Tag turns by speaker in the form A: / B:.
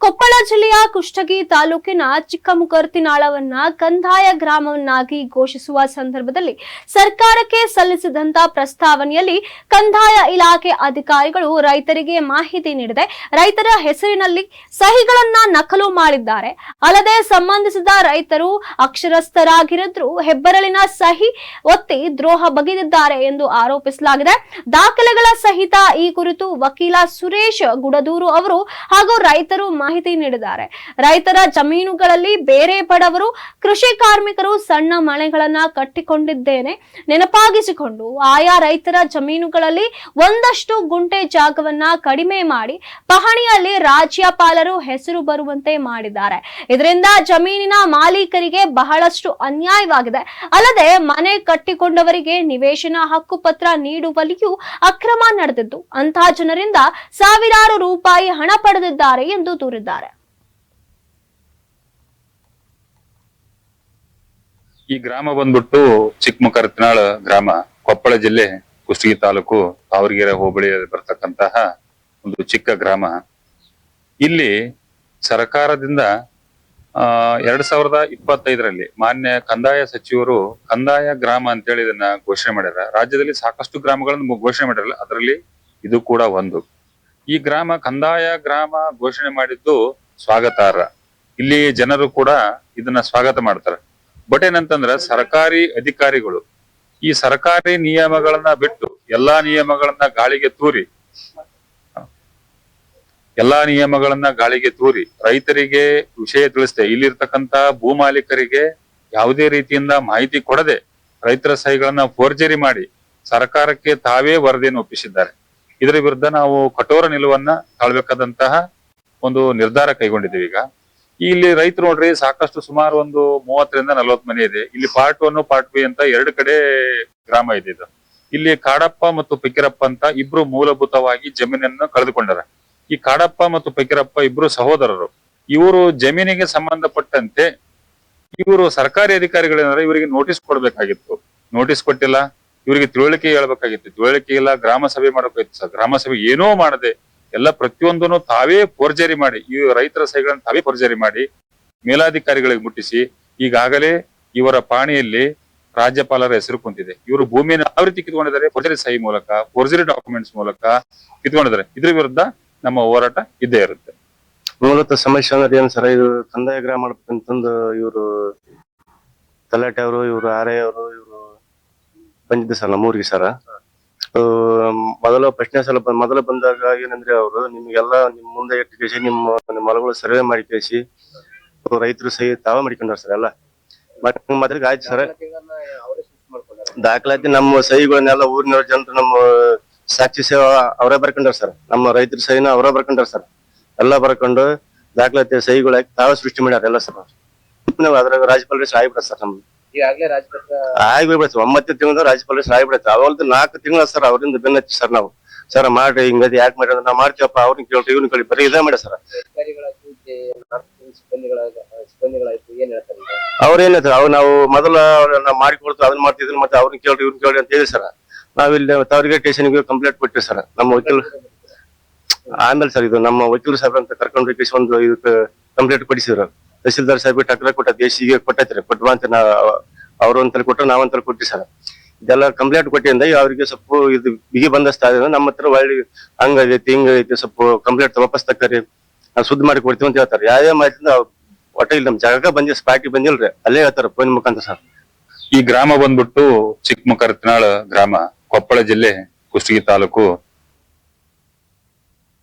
A: ಕೊಪ್ಪಳ ಜಿಲ್ಲೆಯ ಕುಷ್ಟಗಿ ತಾಲೂಕಿನ ಚಿಕ್ಕಮುಕರ್ತಿನಾಳವನ್ನ ಕಂದಾಯ ಗ್ರಾಮವನ್ನಾಗಿ ಘೋಷಿಸುವ ಸಂದರ್ಭದಲ್ಲಿ ಸರ್ಕಾರಕ್ಕೆ ಸಲ್ಲಿಸಿದಂತ ಪ್ರಸ್ತಾವನೆಯಲ್ಲಿ ಕಂದಾಯ ಇಲಾಖೆ ಅಧಿಕಾರಿಗಳು ರೈತರಿಗೆ ಮಾಹಿತಿ ನೀಡದೆ ರೈತರ ಹೆಸರಿನಲ್ಲಿ ಸಹಿಗಳನ್ನ ನಕಲು ಮಾಡಿದ್ದಾರೆ. ಅಲ್ಲದೆ ಸಂಬಂಧಿಸಿದ ರೈತರು ಅಕ್ಷರಸ್ಥರಾಗಿರಿದ್ರು ಹೆಬ್ಬೆರಳಿನ ಸಹಿ ಒತ್ತಿ ದ್ರೋಹ ಬಗೆದಿದ್ದಾರೆ ಎಂದು ಆರೋಪಿಸಲಾಗಿದೆ. ದಾಖಲೆಗಳ ಸಹಿತ ಈ ಕುರಿತು ವಕೀಲ ಸುರೇಶ್ ಗುಡದೂರು ಅವರು ಹಾಗೂ ರೈತರು ಮಾಹಿತಿ ನೀಡಿದ್ದಾರೆ. ರೈತರ ಜಮೀನುಗಳಲ್ಲಿ ಬೇರೆ ಬಡವರು ಕೃಷಿ ಕಾರ್ಮಿಕರು ಸಣ್ಣ ಮನೆಗಳನ್ನ ಕಟ್ಟಿಕೊಂಡಿದ್ದೇನೆ ನೆನಪಾಗಿಸಿಕೊಂಡು ಆಯಾ ರೈತರ ಜಮೀನುಗಳಲ್ಲಿ ಒಂದಷ್ಟು ಗುಂಟೆ ಜಾಗವನ್ನ ಕಡಿಮೆ ಮಾಡಿ ಪಹಣಿಯಲ್ಲಿ ರಾಜ್ಯಪಾಲರು ಹೆಸರು ಬರುವಂತೆ ಮಾಡಿದ್ದಾರೆ. ಇದರಿಂದ ಜಮೀನಿನ ಮಾಲೀಕರಿಗೆ ಬಹಳಷ್ಟು ಅನ್ಯಾಯವಾಗಿದೆ. ಅಲ್ಲದೆ ಮನೆ ಕಟ್ಟಿಕೊಂಡವರಿಗೆ ನಿವೇಶನ ಹಕ್ಕುಪತ್ರ ನೀಡುವಲ್ಲಿಯೂ ಅಕ್ರಮ ನಡೆದಿದ್ದು ಅಂತಹ ಜನರಿಂದ ಸಾವಿರಾರು ರೂಪಾಯಿ ಹಣ ಪಡೆದಿದ್ದಾರೆ ಎಂದು ದೂರಿದ್ದಾರೆ.
B: ಈ ಗ್ರಾಮ ಬಂದ್ಬಿಟ್ಟು ಚಿಕ್ಕಮುಕರ್ತಿನಾಳ ಗ್ರಾಮ, ಕೊಪ್ಪಳ ಜಿಲ್ಲೆ ಕುಷ್ಟಗಿ ತಾಲೂಕು ತಾವರಗೆರೆ ಹೋಬಳಿಯಲ್ಲಿ ಬರ್ತಕ್ಕಂತಹ ಒಂದು ಚಿಕ್ಕ ಗ್ರಾಮ. ಇಲ್ಲಿ ಸರ್ಕಾರದಿಂದ 2025ರಲ್ಲಿ ಮಾನ್ಯ ಕಂದಾಯ ಸಚಿವರು ಕಂದಾಯ ಗ್ರಾಮ ಅಂತೇಳಿ ಇದನ್ನ ಘೋಷಣೆ ಮಾಡ್ಯಾರ. ರಾಜ್ಯದಲ್ಲಿ ಸಾಕಷ್ಟು ಗ್ರಾಮಗಳನ್ನು ಘೋಷಣೆ ಮಾಡಿರಲ್ಲ, ಅದರಲ್ಲಿ ಇದು ಕೂಡ ಒಂದು. ಈ ಗ್ರಾಮ ಕಂದಾಯ ಗ್ರಾಮ ಘೋಷಣೆ ಮಾಡಿದ್ದು ಸ್ವಾಗತಾರ್ಹ. ಇಲ್ಲಿ ಜನರು ಕೂಡ ಇದನ್ನ ಸ್ವಾಗತ ಮಾಡ್ತಾರೆ. ಬಟ್ ಏನಂತಂದ್ರ ಸರ್ಕಾರಿ ಅಧಿಕಾರಿಗಳು ಈ ಸರ್ಕಾರಿ ನಿಯಮಗಳನ್ನ ಬಿಟ್ಟು ಎಲ್ಲಾ ನಿಯಮಗಳನ್ನ ಗಾಳಿಗೆ ತೂರಿ ರೈತರಿಗೆ ವಿಷಯ ತಿಳಿಸ್ದೆ ಇಲ್ಲಿರ್ತಕ್ಕಂತ ಭೂ ಮಾಲೀಕರಿಗೆ ಯಾವುದೇ ರೀತಿಯಿಂದ ಮಾಹಿತಿ ಕೊಡದೆ ರೈತರ ಸಹಿಗಳನ್ನ ಫೋರ್ಜರಿ ಮಾಡಿ ಸರ್ಕಾರಕ್ಕೆ ತಾವೇ ವರದಿಯನ್ನು ಒಪ್ಪಿಸಿದ್ದಾರೆ. ಇದರ ವಿರುದ್ಧ ನಾವು ಕಠೋರ ನಿಲುವನ್ನ ತಾಳ್ಬೇಕಾದಂತಹ ಒಂದು ನಿರ್ಧಾರ ಕೈಗೊಂಡಿದ್ದೀವಿ. ಈಗ ಇಲ್ಲಿ ರೈತರು ನೋಡ್ರಿ ಸಾಕಷ್ಟು ಸುಮಾರು ಒಂದು 30ರಿಂದ 40 ಮನೆ ಇದೆ. ಇಲ್ಲಿ ಪಾರ್ಟ್ 1 ಪಾರ್ಟ್ 2 ಅಂತ 2 ಕಡೆ ಗ್ರಾಮ ಇದೆ. ಇದು ಇಲ್ಲಿ ಕಾಡಪ್ಪ ಮತ್ತು ಪೆಕ್ಕಿರಪ್ಪ ಅಂತ ಇಬ್ರು ಮೂಲಭೂತವಾಗಿ ಜಮೀನನ್ನು ಕಳೆದುಕೊಂಡಾರ. ಈ ಕಾಡಪ್ಪ ಮತ್ತು ಪೆಕ್ಕಿರಪ್ಪ ಇಬ್ರು ಸಹೋದರರು. ಇವರು ಜಮೀನಿಗೆ ಸಂಬಂಧಪಟ್ಟಂತೆ ಇವರು ಸರ್ಕಾರಿ ಅಧಿಕಾರಿಗಳೇನಾದ್ರೆ ಇವರಿಗೆ ನೋಟಿಸ್ ಕೊಡ್ಬೇಕಾಗಿತ್ತು. ನೋಟಿಸ್ ಕೊಟ್ಟಿಲ್ಲ. ಇವರಿಗೆ ತಿಳುವಳಿಕೆ ಹೇಳ್ಬೇಕಾಗಿತ್ತು. ತಿಳುವಳಿಕೆ ಇಲ್ಲ. ಗ್ರಾಮ ಸಭೆ ಮಾಡಬೇಕಾಗಿತ್ತು. ಗ್ರಾಮ ಸಭೆ ಏನೋ ಮಾಡದೆ ಎಲ್ಲ ಪ್ರತಿಯೊಂದನ್ನು ತಾವೇ ಫೋರ್ಜರಿ ಮಾಡಿ ಈ ರೈತರ ಸಹಿಗಳನ್ನು ತಾವೇ ಫೋರ್ಜರಿ ಮಾಡಿ ಮೇಲಾಧಿಕಾರಿಗಳಿಗೆ ಮುಟ್ಟಿಸಿ ಈಗಾಗಲೇ ಇವರ ಪಾಣಿಯಲ್ಲಿ ರಾಜ್ಯಪಾಲರ ಹೆಸರು ಕುಂತಿದೆ. ಇವರು ಭೂಮಿಯನ್ನು ಯಾವ ರೀತಿ ಕಿತ್ಕೊಂಡಿದ್ದಾರೆ? ಫೋರ್ಜರಿ ಸಹಿ ಮೂಲಕ, ಫೋರ್ಜರಿ ಡಾಕ್ಯುಮೆಂಟ್ಸ್ ಮೂಲಕ ಕಿತ್ಕೊಂಡಿದ್ದಾರೆ. ಇದ್ರ ವಿರುದ್ಧ ನಮ್ಮ ಹೋರಾಟ ಇದ್ದೇ ಇರುತ್ತೆ.
C: ಮೂಲತಃ ಸಮಸ್ಯೆ ಅಂದ್ರೆ ಏನ್ ಸರ್, ಇದು ಕಂದಾಯ ಗ್ರಾಮ ಮಾಡ್ಬೇಕಂತಂದು ಇವರು ತಲಾಟೆ ಅವರು, ಇವರು ಆರ್ಐ ಅವರು, ಇವರು ಬಂದಿದ್ದೆ ಸರ್ ನಮ್ಮೂರಿಗೆ ಸರ್. ಮೊದಲು ಬಂದಾಗ ಏನಂದ್ರೆ ಅವರು ನಿಮ್ಗೆಲ್ಲ ನಿಮ್ ಮುಂದೆ ಇಟ್ಟು ಕೇಸಿ ನಿಮ್ಮ ಹೊಲಗಳು ಸರ್ವೆ ಮಾಡಿ ಕೇಸಿ ರೈತರು ಸಹಿ ತಾವ ಮಾಡಿಕೊಂಡಾರ ಸರ್. ಎಲ್ಲ ಮೊದಲಿಗೆ ಆಯ್ತು ಸರ್. ದಾಖಲಾತಿ ನಮ್ಮ ಸಹಿಗಳನ್ನೆಲ್ಲ ಊರಿನ ಜನರು ನಮ್ಮ ಸಾಕ್ಷಿ ಸೇವಾ ಅವರೇ ಬರ್ಕೊಂಡಾರ ಸರ್. ನಮ್ಮ ರೈತರ ಸಹಿನ ಅವರೇ ಬರ್ಕೊಂಡಾರ ಸರ್. ಎಲ್ಲ ಬರ್ಕೊಂಡು ದಾಖಲಾತಿ ಸಹಿಗಳು ಹಾಕಿ ತಾವೇ ಸೃಷ್ಟಿ ಮಾಡ್ಯಾರ ಎಲ್ಲ ಸರ್. ಅದ್ರಾಗ ರಾಜ್ಯಪಾಲರ ಆಗ್ಬಿಡ ಸರ್. ನಮ್ದು ಆಗ್ಬಿಡ್ಬೇಕು 9 ತಿಂಗಳ ರಾಜ್ಯಪಾಲ ಆಗ್ಬಿಡತ್ತೆ. ಅವಲ್ದು 4 ತಿಂಗಳ ಸರ್ ಅವ್ರಿಂದ ಬೆನ್ನ ಹಚ್ಚಿ ಸರ್ ನಾವು ಸರ್ ಮಾಡ್ರಿ ಹಿಂಗದಿ ಯಾಕೆ ಮಾಡ್ರಿ ನಾವ್ ಮಾಡ್ತೀವಪ್ಪ. ಅವ್ರನ್ನ ಕೇಳ್ರಿ ಇವ್ನ ಕೇಳಿ ಬರೀ ಇದೇ ಮಾಡ ಸರ್. ಅವ್ರ ಏನ್ ಹೇಳ್ತಾರೆ, ಅವ್ ನಾವು ಮೊದಲ ನಾವ್ ಮಾಡಿಕೊಡ್ತೀವಿ ಅದನ್ನ ಮಾಡ್ತಿದ್ವಿ, ಮತ್ತೆ ಅವ್ರನ್ನ ಕೇಳ್ರಿ ಇವ್ನ ಕೇಳ್ರಿ ಅಂತ ಹೇಳಿ ಸರ್. ನಾವಿಲ್ಲಿ ತಾವರಿಗೆ ಸ್ಟೇಷನ್ಗೆ ಕಂಪ್ಲೇಂಟ್ ಕೊಟ್ಟಿವಿ ಸರ್. ನಮ್ಮ ವಕೀಲ್ ಆಮೇಲೆ ಸರ್ ಇದು ನಮ್ಮ ವಕೀಲರು ಸಾಹೇಬ್ರ ಅಂತ ಕರ್ಕೊಂಡು ಕೇಸಿ ಒಂದು ಇದಕ್ಕೆ ಕಂಪ್ಲೇಂಟ್ ಕೊಡಿಸಿದ್ರು. ತಹಸೀಲ್ದಾರ್ ಸಾಹೇಬ್ ಟಕ್ರ ಕೊಟ್ಟ ದೇಶಿಗೆ ಕೊಟ್ಟೈತ್ರಿ. ಕೊಟ್ಟುವ ಅಂತ ಅವ್ರು ಅಂತಲ್ಲಿ ಕೊಟ್ಟರು, ನಾವಂತಲ್ಲಿ ಕೊಟ್ಟಿ ಸರ್. ಇದೆಲ್ಲ ಕಂಪ್ಲೇಂಟ್ ಕೊಟ್ಟಿಂದ ಅವ್ರಿಗೆ ಸ್ವಲ್ಪ ಇದು ಬಿಗಿ ಬಂದಸ್ತ ನಮ್ಮ ಹತ್ರ ಒಳ್ಳೆ ಹಂಗೈತಿ ಹಿಂಗೈತಿ ಸ್ವಲ್ಪ ಕಂಪ್ಲೇಂಟ್ ವಾಪಸ್ ತಕ್ಕರಿ ನಾವು ಸುದ್ದಿ ಮಾಡಿ ಕೊಡ್ತೀವಿ ಅಂತ ಹೇಳ್ತಾರೆ. ಯಾವ ಮಾಹಿತಿಯಿಂದ ಒಟ್ಟ ಇಲ್ಲಿ ನಮ್ ಜಾಗ ಬಂದಿ ಪಾರ್ಟಿ ಬಂದಿಲ್ರಿ, ಅಲ್ಲೇ ಹೇಳ್ತಾರ ಫೋನ್ ಮುಖಾಂತರ ಸರ್.
B: ಈ ಗ್ರಾಮ ಬಂದ್ಬಿಟ್ಟು ಚಿಕ್ಕಮುಕರ್ತಿನಾಳ ಗ್ರಾಮ, ಕೊಪ್ಪಳ ಜಿಲ್ಲೆ ಕುಷ್ಟಗಿ ತಾಲೂಕು